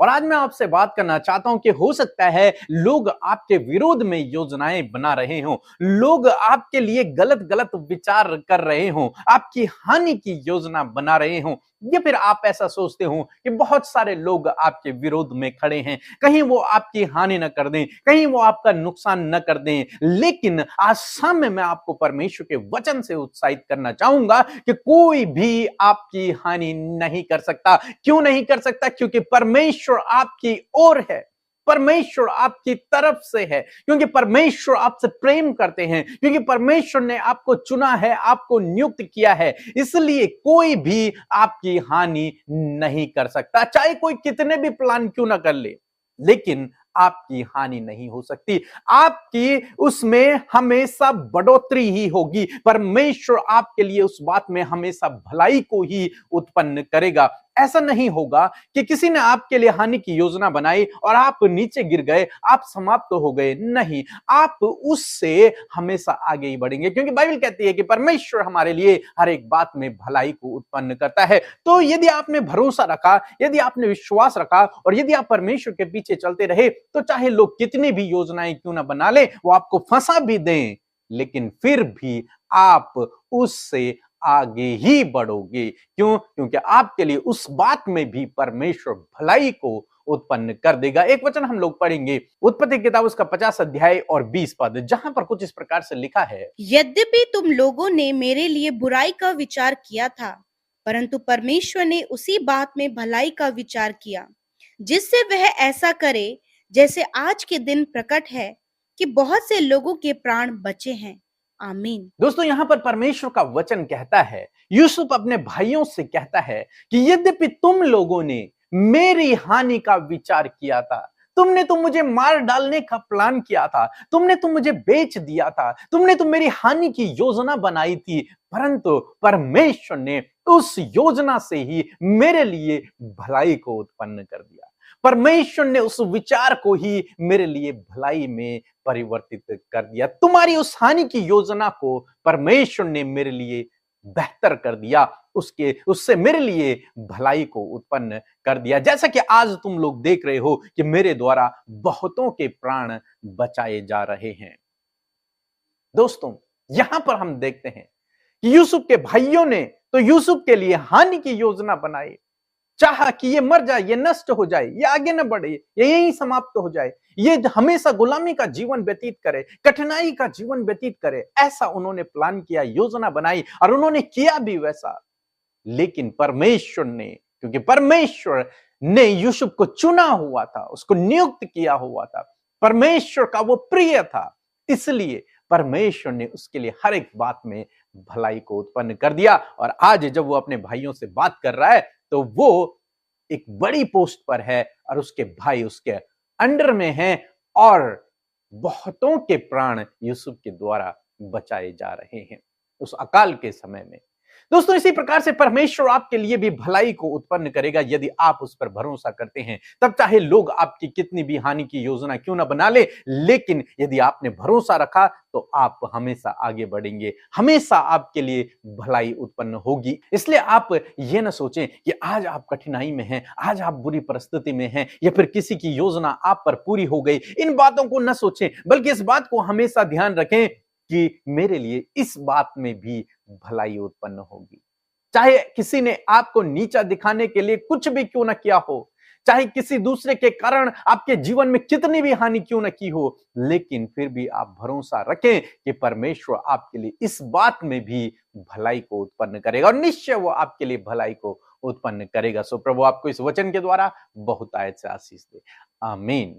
और आज मैं आपसे बात करना चाहता हूं कि हो सकता है लोग आपके विरोध में योजनाएं बना रहे हों, लोग आपके लिए गलत गलत विचार कर रहे हों, आपकी हानि की योजना बना रहे हों, या फिर आप ऐसा सोचते हो कि बहुत सारे लोग आपके विरोध में खड़े हैं, कहीं वो आपकी हानि न कर दें, कहीं वो आपका नुकसान न कर दें। लेकिन आज शाम में मैं आपको परमेश्वर के वचन से उत्साहित करना चाहूंगा कि कोई भी आपकी हानि नहीं कर सकता। क्यों नहीं कर सकता? क्योंकि परमेश्वर आपकी ओर है, परमेश्वर आपकी तरफ से है, क्योंकि परमेश्वर आपसे प्रेम करते हैं, क्योंकि परमेश्वर ने आपको चुना है, आपको नियुक्त किया है। इसलिए कोई भी आपकी हानि नहीं कर सकता, चाहे कोई कितने भी प्लान क्यों ना कर ले, लेकिन आपकी हानि नहीं हो सकती। आपकी उसमें हमेशा बढ़ोतरी ही होगी। परमेश्वर आपके लिए उस बात में हमेशा भलाई को ही उत्पन्न करेगा। ऐसा नहीं होगा कि किसी ने आपके लिए हानि की योजना बनाई और आप नीचे गिर गए, आप समाप्त हो गए। नहीं, आप उससे हमेशा आगे ही बढ़ेंगे, क्योंकि बाइबल कहती है कि परमेश्वर हमारे लिए हर एक बात में भलाई को उत्पन्न करता है। तो यदि आपने भरोसा रखा, यदि आपने विश्वास रखा और यदि आप परमेश्वर के पीछे चलते रहे, तो चाहे लोग कितनी भी योजनाएं क्यों ना बना ले, वो आपको फंसा भी दें, लेकिन फिर भी आप उससे आगे ही बढ़ोगे। क्यों? क्योंकि आपके लिए उस बात में भी परमेश्वर भलाई को उत्पन्न कर देगा। एक वचन हम लोग पढ़ेंगे, उत्पत्ति किताब उसका 50 अध्याय और 20 पद, जहां पर कुछ इस प्रकार से लिखा है, यद्यपि तुम लोगों ने मेरे लिए बुराई का विचार किया था, परंतु परमेश्वर ने उसी बात में भलाई का विचार किया, जिससे वह ऐसा करे जैसे आज के दिन प्रकट है कि बहुत से लोगों के प्राण बचे हैं। आमीन। दोस्तों, यहां पर परमेश्वर का वचन कहता है, यूसुफ अपने भाइयों से कहता है कि यद्यपि तुम लोगों ने मेरी हानि का विचार किया था, तुमने तो मुझे मार डालने का प्लान किया था, तुमने तो मुझे बेच दिया था, तुमने तो मेरी हानि की योजना बनाई थी, परंतु परमेश्वर ने उस योजना से ही मेरे लिए भलाई को उत्पन्न कर दिया। परमेश्वर ने उस विचार को ही मेरे लिए भलाई में परिवर्तित कर दिया। तुम्हारी उस हानि की योजना को परमेश्वर ने मेरे लिए बेहतर कर दिया, उससे मेरे लिए भलाई को उत्पन्न कर दिया। जैसा कि आज तुम लोग देख रहे हो कि मेरे द्वारा बहुतों के प्राण बचाए जा रहे हैं। दोस्तों, यहां पर हम देखते हैं कि यूसुफ के भाइयों ने तो यूसुफ के लिए हानि की योजना बनाई, चाहा कि ये मर जाए, ये नष्ट हो जाए, ये आगे न बढ़े, ये यहीं समाप्त हो जाए, ये हमेशा गुलामी का जीवन व्यतीत करे, कठिनाई का जीवन व्यतीत करे। ऐसा उन्होंने प्लान किया, योजना बनाई और उन्होंने किया भी वैसा। लेकिन परमेश्वर ने, क्योंकि परमेश्वर ने यूसुफ को चुना हुआ था, उसको नियुक्त किया हुआ था, परमेश्वर का वो प्रिय था, इसलिए परमेश्वर ने उसके लिए हर एक बात में भलाई को उत्पन्न कर दिया। और आज जब वो अपने भाइयों से बात कर रहा है, तो वो एक बड़ी पोस्ट पर है और उसके भाई उसके अंडर में हैं और बहुतों के प्राण यूसुफ के द्वारा बचाए जा रहे हैं उस अकाल के समय में। दोस्तों, इसी प्रकार से परमेश्वर आपके लिए भी भलाई को उत्पन्न करेगा यदि आप उस पर भरोसा करते हैं। तब चाहे लोग आपकी कितनी भी हानि की योजना क्यों ना बना ले, लेकिन यदि आपने भरोसा रखा तो आप हमेशा आगे बढ़ेंगे, हमेशा आपके लिए भलाई उत्पन्न होगी। इसलिए आप ये ना सोचें कि आज आप कठिनाई में हैं, आज आप बुरी परिस्थिति में हैं, या फिर किसी की योजना आप पर पूरी हो गई। इन बातों को न सोचें, बल्कि इस बात को हमेशा ध्यान रखें कि मेरे लिए इस बात में भी भलाई उत्पन्न होगी। चाहे किसी ने आपको नीचा दिखाने के लिए कुछ भी क्यों ना किया हो, चाहे किसी दूसरे के कारण आपके जीवन में कितनी भी हानि क्यों ना की हो, लेकिन फिर भी आप भरोसा रखें कि परमेश्वर आपके लिए इस बात में भी भलाई को उत्पन्न करेगा और निश्चय वो आपके लिए भलाई को उत्पन्न करेगा। सो प्रभु आपको इस वचन के द्वारा बहुत आयत से आशीष दे। आमीन।